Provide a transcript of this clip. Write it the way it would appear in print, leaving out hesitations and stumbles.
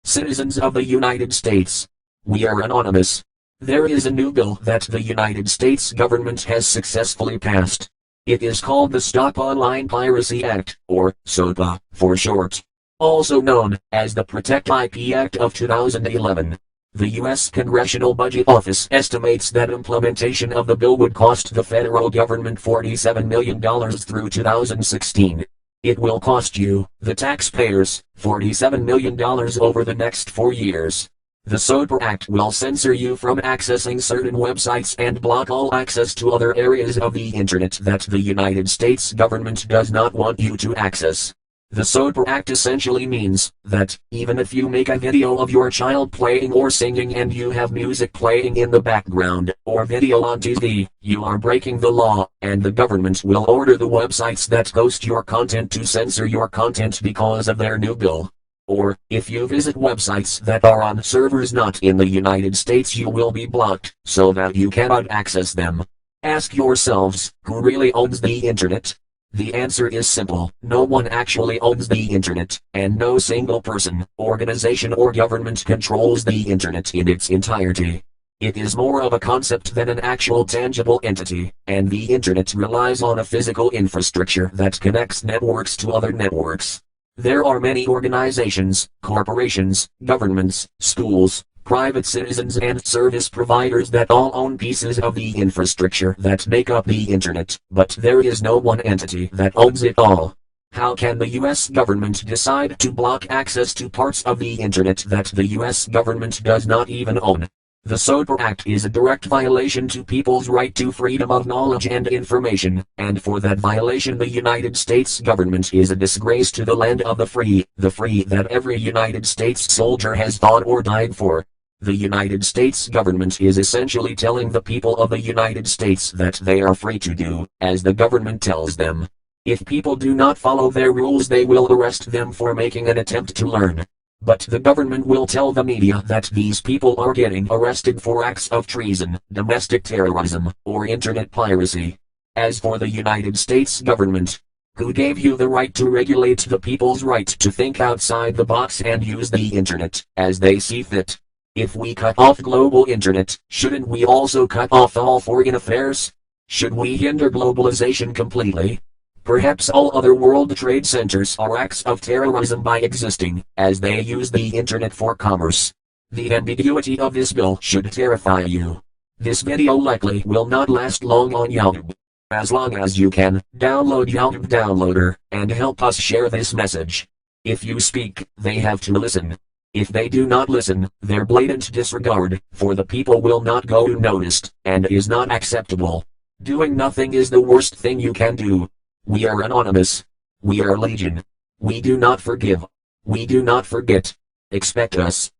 Citizens of the United States. We are anonymous. There is a new bill that the United States government has successfully passed. It is called the Stop Online Piracy Act, or SOPA, for short. Also known as the Protect IP Act of 2011. The U.S. Congressional Budget Office estimates that implementation of the bill would cost the federal government $47 million through 2016. It will cost you, the taxpayers, $47 million over the next 4 years. The SOPA Act will censor you from accessing certain websites and block all access to other areas of the internet that the United States government does not want you to access. The SOPA Act essentially means that, even if you make a video of your child playing or singing and you have music playing in the background, or video on TV, you are breaking the law, and the government will order the websites that host your content to censor your content because of their new bill. Or, if you visit websites that are on servers not in the United States, you will be blocked, so that you cannot access them. Ask yourselves, who really owns the internet? The answer is simple: no one actually owns the internet, and no single person, organization or government controls the internet in its entirety. It is more of a concept than an actual tangible entity, and the internet relies on a physical infrastructure that connects networks to other networks. There are many organizations, corporations, governments, schools, private citizens and service providers that all own pieces of the infrastructure that make up the internet, but there is no one entity that owns it all. How can the US government decide to block access to parts of the internet that the US government does not even own? The SOPA Act is a direct violation to people's right to freedom of knowledge and information, and for that violation the United States government is a disgrace to the land of the free that every United States soldier has fought or died for. The United States government is essentially telling the people of the United States that they are free to do as the government tells them. If people do not follow their rules, they will arrest them for making an attempt to learn. But the government will tell the media that these people are getting arrested for acts of treason, domestic terrorism, or internet piracy. As for the United States government, who gave you the right to regulate the people's right to think outside the box and use the internet as they see fit? If we cut off global internet, shouldn't we also cut off all foreign affairs? Should we hinder globalization completely? Perhaps all other world trade centers are acts of terrorism by existing, as they use the internet for commerce. The ambiguity of this bill should terrify you. This video likely will not last long on YouTube. As long as you can, download YouTube Downloader, and help us share this message. If you speak, they have to listen. If they do not listen, their blatant disregard for the people will not go unnoticed, and is not acceptable. Doing nothing is the worst thing you can do. We are anonymous. We are legion. We do not forgive. We do not forget. Expect us.